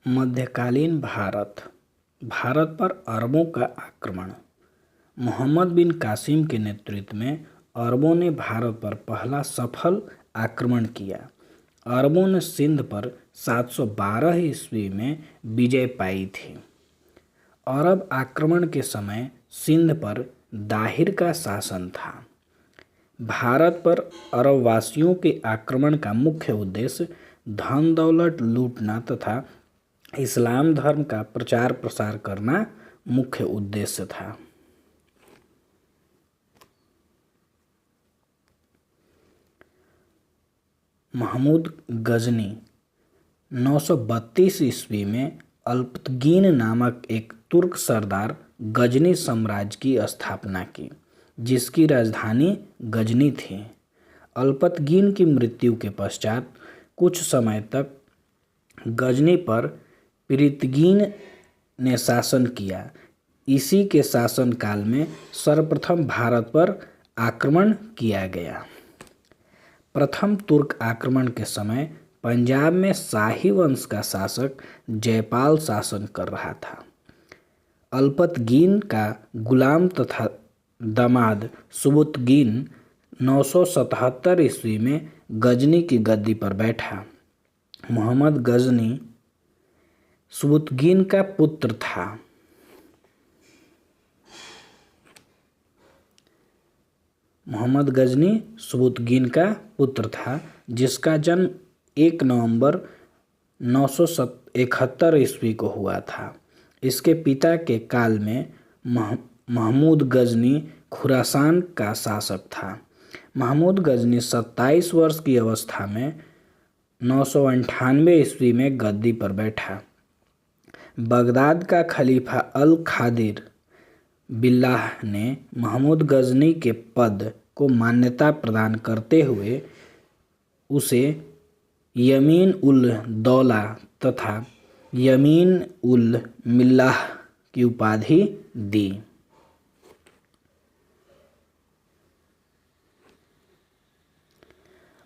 मध्यकालीन भारत। भारत पर अरबों का आक्रमण। मोहम्मद बिन कासिम के नेतृत्व में अरबों ने भारत पर पहला सफल आक्रमण किया। अरबों ने सिंध पर 712 ईस्वी में विजय पाई थी। अरब आक्रमण के समय सिंध पर दाहिर का शासन था। भारत पर अरबवासियों के आक्रमण का मुख्य उद्देश्य धन दौलत लूटना तथा इस्लाम धर्म का प्रचार प्रसार करना मुख्य उद्देश्य था। महमूद गजनी 932 ईस्वी में अल्पतगीन नामक एक तुर्क सरदार गजनी साम्राज्य की स्थापना की, जिसकी राजधानी गजनी थी। अल्पतगीन की मृत्यु के पश्चात कुछ समय तक गजनी पर पिरितगीन ने शासन किया। इसी के शासनकाल में सर्वप्रथम भारत पर आक्रमण किया गया। प्रथम तुर्क आक्रमण के समय पंजाब में शाही वंश का शासक जयपाल शासन कर रहा था। अल्पतगीन का गुलाम तथा दामाद सुबुतगीन 977 ईस्वी में गजनी की गद्दी पर बैठा। मोहम्मद गजनी सुबुतगीन का पुत्र था। मोहम्मद गजनी सुबुतगीन का पुत्र था, जिसका जन्म 1 नवंबर 971 ईस्वी को हुआ था। इसके पिता के काल में महमूद गजनी खुरासान का शासक था। महमूद गजनी 27 वर्ष की अवस्था में 998 ईस्वी में गद्दी पर बैठा। बगदाद का खलीफा अल खादिर बिल्लाह ने महमूद गजनी के पद को मान्यता प्रदान करते हुए उसे यमीन उल दौला तथा यमीन उल मिल्लाह की उपाधि दी।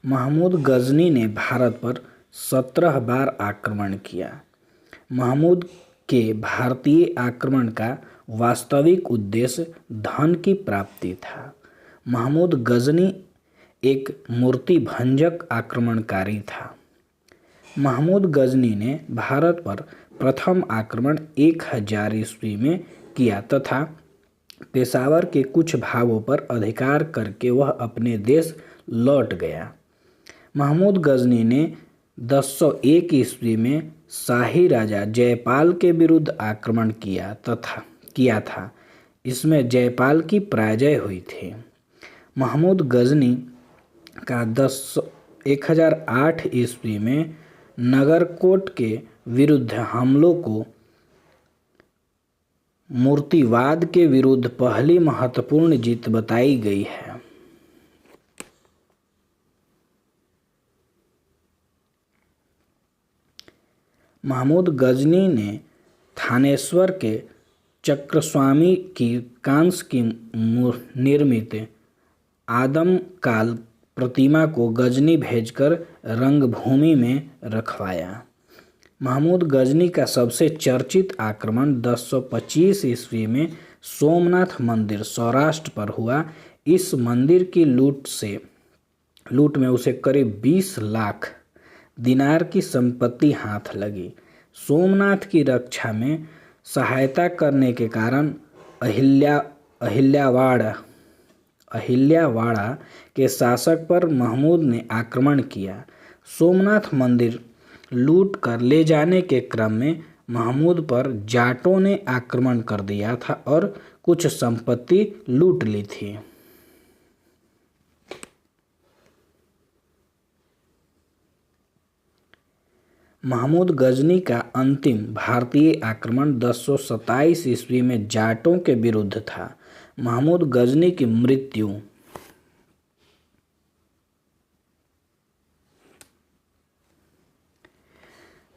महमूद गजनी ने भारत पर 17 बार आक्रमण किया। महमूद के भारतीय आक्रमण का वास्तविक उद्देश्य धन की प्राप्ति था। महमूद गजनी एक मूर्ति भंजक आक्रमणकारी था। महमूद गजनी ने भारत पर प्रथम आक्रमण 1000 ईस्वी में किया तथा पेशावर के कुछ भागों पर अधिकार करके वह अपने देश लौट गया। महमूद गजनी ने 1001 ईस्वी में शाही राजा जयपाल के विरुद्ध आक्रमण किया था। इसमें जयपाल की पराजय हुई थी। महमूद गजनी का 1008 ईस्वी में नगरकोट के विरुद्ध हमलों को मूर्तिवाद के विरुद्ध पहली महत्वपूर्ण जीत बताई गई है। महमूद गजनी ने थानेश्वर के चक्रस्वामी की कांस्य की निर्मित आदमकाल प्रतिमा को गजनी भेजकर रंगभूमि में रखवाया। महमूद गजनी का सबसे चर्चित आक्रमण 1025 ईस्वी में सोमनाथ मंदिर सौराष्ट्र पर हुआ। इस मंदिर की लूट में उसे करीब 20 लाख दिनार की संपत्ति हाथ लगी। सोमनाथ की रक्षा में सहायता करने के कारण अहिल्यावाड़ा के शासक पर महमूद ने आक्रमण किया। सोमनाथ मंदिर लूट कर ले जाने के क्रम में महमूद पर जाटों ने आक्रमण कर दिया था और कुछ संपत्ति लूट ली थी। महमूद गजनी का अंतिम भारतीय आक्रमण 1027 ईस्वी में जाटों के विरुद्ध था। महमूद गजनी की मृत्यु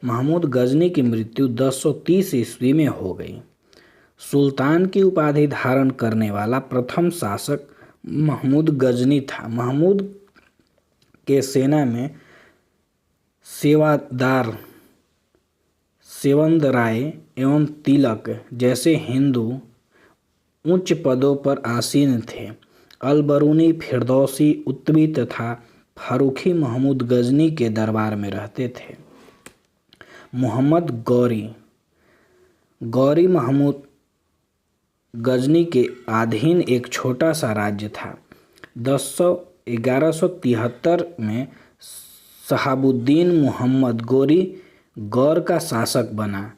महमूद गजनी की मृत्यु 1030 ईस्वी में हो गई। सुल्तान की उपाधि धारण करने वाला प्रथम शासक महमूद गजनी था। महमूद के सेना में सेवंदराय एवं तिलक जैसे हिंदू उच्च पदों पर आसीन थे। अल-बरूनी, फिरदौसी, उत्तबी तथा फारूकी महमूद गजनी के दरबार में रहते थे। मोहम्मद गौरी महमूद गजनी के अधीन एक छोटा सा राज्य था। 1173 में शहाबुद्दीन मोहम्मद गौरी गौर का शासक बना।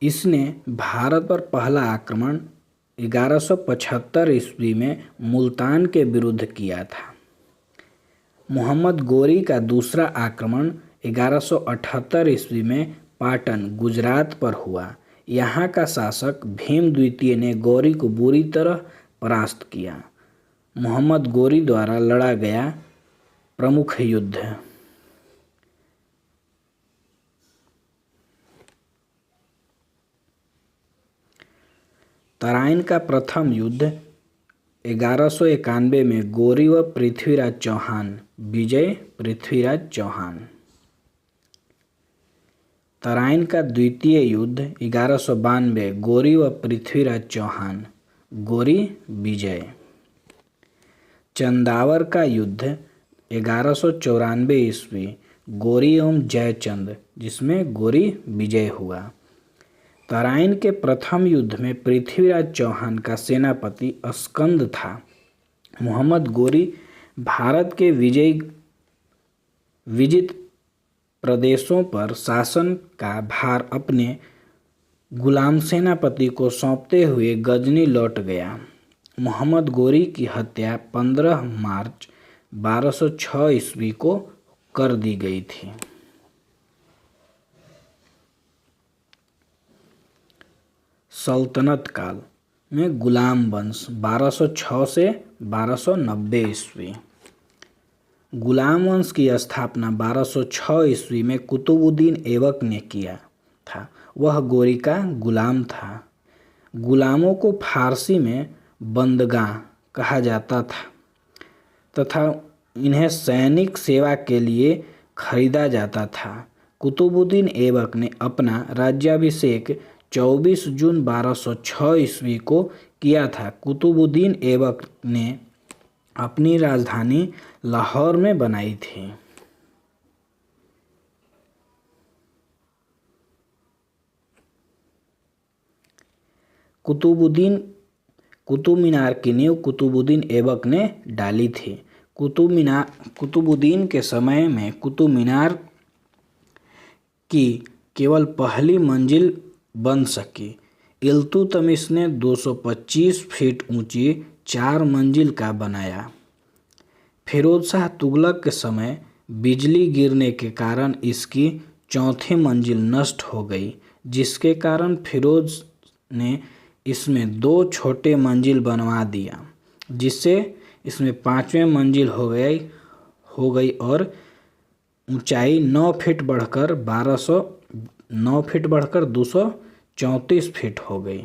इसने भारत पर पहला आक्रमण 1175 ईस्वी में मुल्तान के विरुद्ध किया था। मोहम्मद गौरी का दूसरा आक्रमण 1178 ईस्वी में पाटन, गुजरात पर हुआ। यहाँ का शासक भीम द्वितीय ने गौरी को बुरी तरह परास्त किया। मोहम्मद गौरी द्वारा लड़ा गया प्रमुख युद्ध। तराइन का प्रथम युद्ध 1191 में गौरी व पृथ्वीराज चौहान विजय। पृथ्वीराज चौहान। तराइन का द्वितीय युद्ध 1192 गौरी व पृथ्वीराज चौहान गौरी विजय। चंदावर का युद्ध 1194 ईस्वी गौरी एवं जयचंद जिसमें गौरी विजय हुआ। तराइन के प्रथम युद्ध में पृथ्वीराज चौहान का सेनापति स्कंद था। मोहम्मद गौरी भारत के विजित प्रदेशों पर शासन का भार अपने गुलाम सेनापति को सौंपते हुए गजनी लौट गया। मोहम्मद गौरी की हत्या 15 मार्च 1206 ईस्वी को कर दी गई थी। सल्तनत काल में गुलाम वंश 1206 से 1290 ईस्वी। गुलाम वंश की स्थापना 1206 ईस्वी में कुतुबुद्दीन ऐबक ने किया था। वह गौरी का गुलाम था। गुलामों को फारसी में बंदगां कहा जाता था तथा इन्हें सैनिक सेवा के लिए खरीदा जाता था। कुतुबुद्दीन ऐबक ने अपना राज्याभिषेक 24 जून 1206 ईस्वी को किया था। कुतुबुद्दीन ऐबक ने अपनी राजधानी लाहौर में बनाई थी। कुतुब मीनार की नींव कुतुबुद्दीन ऐबक ने डाली थी। कुतुबुद्दीन के समय में कुतुब मीनार की केवल पहली मंजिल बन सकी। इल्तुतमिश ने 225 फीट ऊंची 4 मंजिल का बनाया। फिरोज शाह तुगलक के समय बिजली गिरने के कारण इसकी चौथी मंजिल नष्ट हो गई, जिसके कारण फिरोज ने इसमें 2 छोटे मंजिल बनवा दिया, जिससे इसमें 5वें मंजिल हो गई और ऊंचाई 9 फीट बढ़कर 234 फीट हो गई।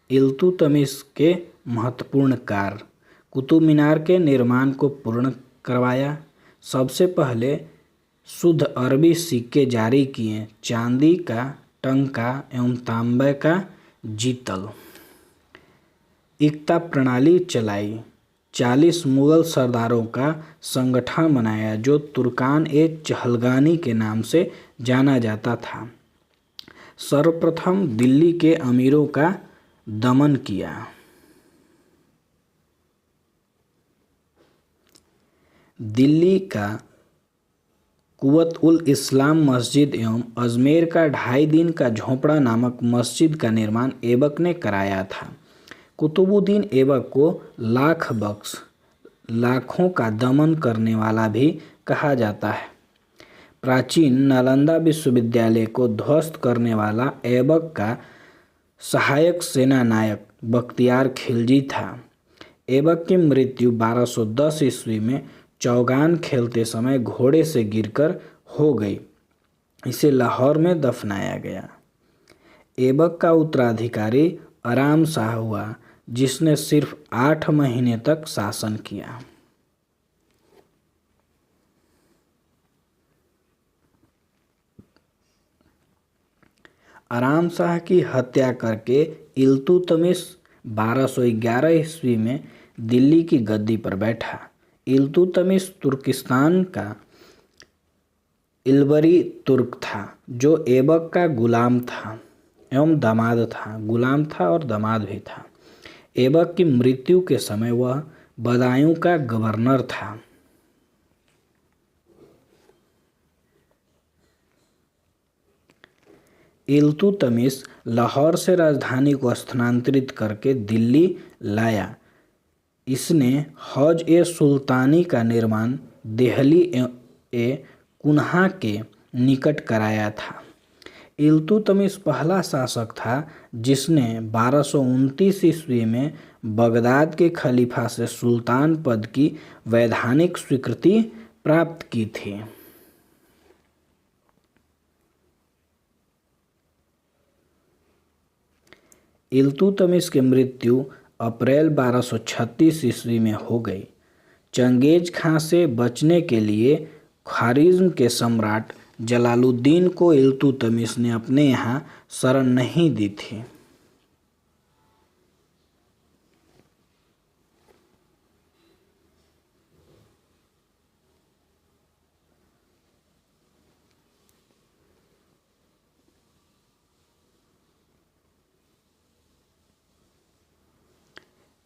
इल्तुतमिश के महत्वपूर्ण कार्य। कुतुब मीनार के निर्माण को पूर्ण करवाया। सबसे पहले शुद्ध अरबी सिक्के जारी किए, चांदी का टंका एवं तांबे का जीतल। इक्ता प्रणाली चलाई। 40 मुगल सरदारों का संगठन बनाया जो तुर्कान-ए-चहलगानी के नाम से जाना जाता था। सर्वप्रथम दिल्ली के अमीरों का दमन किया। दिल्ली का कुव्वत-उल-इस्लाम मस्जिद एवं अजमेर का 2.5 दिन का झोपड़ा नामक मस्जिद का निर्माण ऐबक ने कराया था। कुतुबुद्दीन ऐबक को लाख बख्श, लाखों का दमन करने वाला भी कहा जाता है। प्राचीन नालंदा विश्वविद्यालय को ध्वस्त करने वाला ऐबक का सहायक सेनानायक बख्तियार खिलजी था। ऐबक की मृत्यु 1210 ईस्वी में चौगान खेलते समय घोड़े से गिरकर हो गई। इसे लाहौर में दफनाया गया। ऐबक का उत्तराधिकारी आराम शाह हुआ, जिसने सिर्फ 8 महीने तक शासन किया। आराम शाह की हत्या करके इल्तुतमिश 1211 ईस्वी में दिल्ली की गद्दी पर बैठा। इल्तुतमिश तुर्किस्तान का इल्बरी तुर्क था, जो ऐबक का गुलाम था एवं दामाद था। गुलाम था और दामाद भी था। ऐबक की मृत्यु के समय वह बदायूं का गवर्नर था। इल्तुतमिश लाहौर से राजधानी को स्थानांतरित करके दिल्ली लाया। इसने हौज ए सुल्तानी का निर्माण देहली ए कुन्हा के निकट कराया था। इल्तुतमिश पहला शासक था जिसने 1229 ईस्वी में बगदाद के खलीफा से सुल्तान पद की वैधानिक स्वीकृति प्राप्त की थी। इल्तुतमिश की मृत्यु अप्रैल 1236 ईस्वी में हो गई। चंगेज खां से बचने के लिए ख्वारिज़्म के सम्राट जलालुद्दीन को इल्तुतमिश ने अपने यहाँ शरण नहीं दी थी।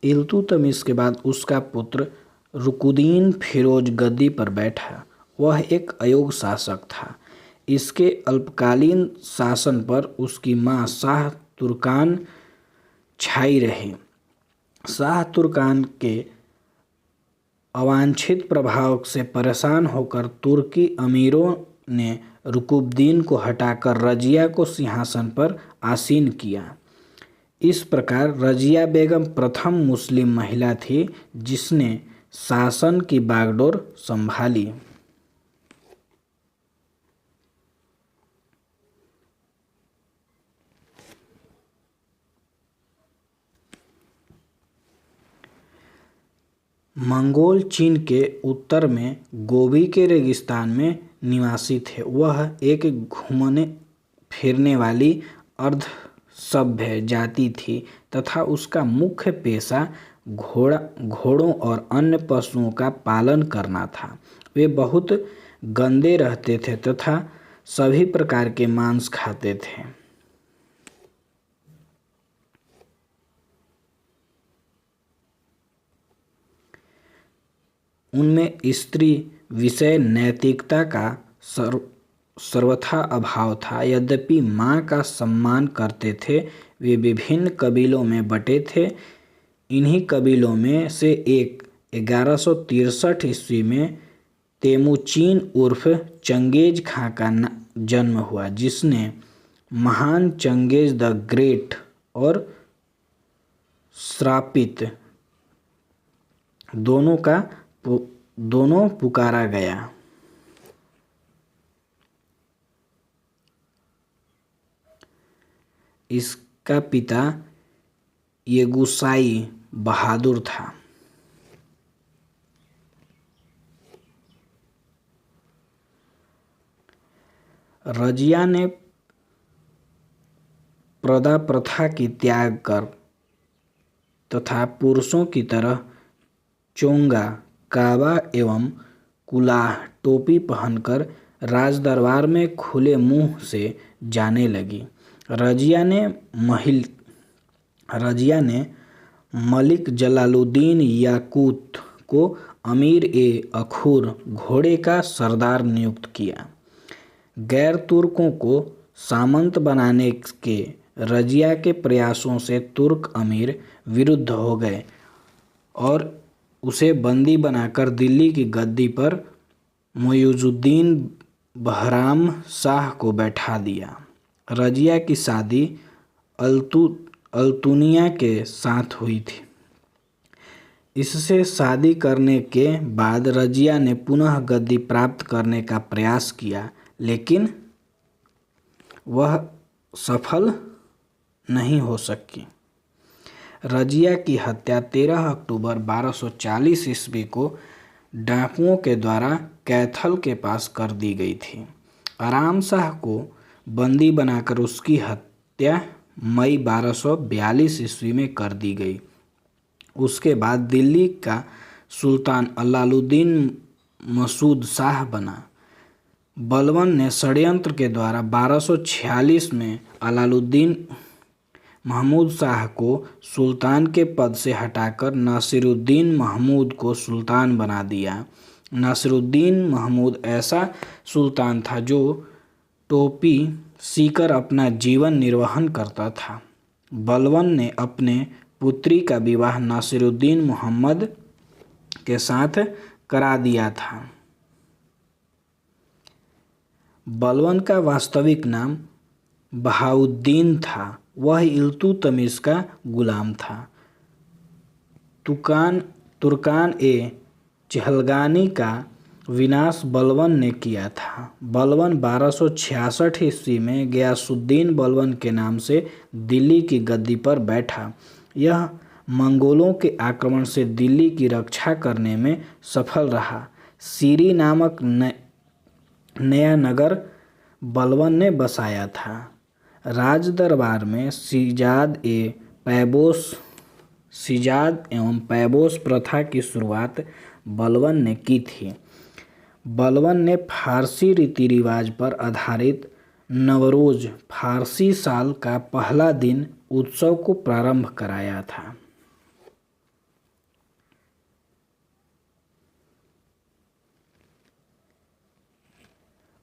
इल्तुतमिश के बाद उसका पुत्र रुकुद्दीन फिरोज गद्दी पर बैठा। वह एक अयोग्य शासक था। इसके अल्पकालीन शासन पर उसकी मां शाह तुर्कान छाई रही। शाह तुर्कान के अवांछित प्रभाव से परेशान होकर तुर्की अमीरों ने रुकुद्दीन को हटाकर रजिया को सिंहासन पर आसीन किया। इस प्रकार रजिया बेगम प्रथम मुस्लिम महिला थी जिसने शासन की बागडोर संभाली। मंगोल चीन के उत्तर में गोबी के रेगिस्तान में निवासी थे। वह एक घूमने फिरने वाली अर्ध सभ्य जाति थी तथा उसका मुख्य पेशा घोड़ों और अन्य पशुओं का पालन करना था। वे बहुत गंदे रहते थे तथा सभी प्रकार के मांस खाते थे। उनमें स्त्री विषय नैतिकता का सर्वथा अभाव था। यद्यपि माँ का सम्मान करते थे। वे विभिन्न कबीलों में बटे थे। इन्हीं कबीलों में से एक 1163 ईस्वी में तेमुचीन उर्फ चंगेज खां का जन्म हुआ, जिसने महान चंगेज द ग्रेट और श्रापित दोनों पुकारा गया। इसका पिता येगुसाई बहादुर था। रजिया ने प्रदा प्रथा की त्याग कर तथा पुरुषों की तरह चोंगा, काबा एवं कुलाह टोपी पहनकर राजदरबार में खुले मुंह से जाने लगी। रजिया ने मलिक जलालुद्दीन याकूत को अमीर ए अखूर घोड़े का सरदार नियुक्त किया। गैर तुर्कों को सामंत बनाने के रजिया के प्रयासों से तुर्क अमीर विरुद्ध हो गए और उसे बंदी बनाकर दिल्ली की गद्दी पर मुइजुद्दीन बहराम शाह को बैठा दिया। रजिया की शादी अल्तुनिया के साथ हुई थी। इससे शादी करने के बाद रजिया ने पुनः गद्दी प्राप्त करने का प्रयास किया, लेकिन वह सफल नहीं हो सकी। रजिया की हत्या 13 अक्टूबर 1240 ईस्वी को डाकुओं के द्वारा कैथल के पास कर दी गई थी। आराम शाह को बंदी बनाकर उसकी हत्या मई 1242 ईस्वी में कर दी गई। उसके बाद दिल्ली का सुल्तान अलाउद्दीन मसूद शाह बना। बलबन ने षड्यंत्र के द्वारा 1246 में अलाउद्दीन महमूद शाह को सुल्तान के पद से हटाकर नासिरुद्दीन महमूद को सुल्तान बना दिया। नासिरुद्दीन महमूद ऐसा सुल्तान था जो टोपी सीकर अपना जीवन निर्वहन करता था। बलबन ने अपने पुत्री का विवाह नासिरुद्दीन मोहम्मद के साथ करा दिया था। बलबन का वास्तविक नाम बहाउद्दीन था। वह इल्तुतमिश का गुलाम था। तुर्कान ए चहलगानी का विनाश बलबन ने किया था। बलबन 1266 ईस्वी में गयासुद्दीन बलबन के नाम से दिल्ली की गद्दी पर बैठा। यह मंगोलों के आक्रमण से दिल्ली की रक्षा करने में सफल रहा। सीरी नामक नया नगर बलबन ने बसाया था। राज दरबार में सिजाद एवं पैबोस प्रथा की शुरुआत बलबन ने की थी। बलबन ने फारसी रीति रिवाज पर आधारित नवरोज फारसी साल का पहला दिन उत्सव को प्रारंभ कराया था।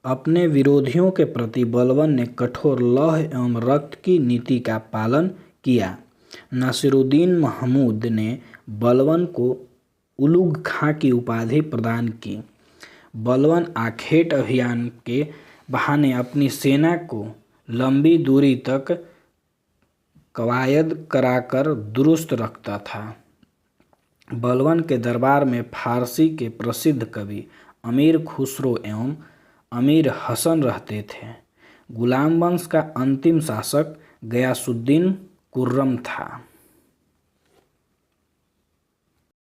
अपने विरोधियों के प्रति बलबन ने कठोर लौह एवं रक्त की नीति का पालन किया। नासिरुद्दीन महमूद ने बलबन को उलुग खां की उपाधि प्रदान की। बलबन आखेट अभियान के बहाने अपनी सेना को लंबी दूरी तक कवायद कराकर दुरुस्त रखता था। बलबन के दरबार में फारसी के प्रसिद्ध कवि अमीर खुसरो एवं अमीर हसन रहते थे। गुलाम वंश का अंतिम शासक गयासुद्दीन कुर्रम था।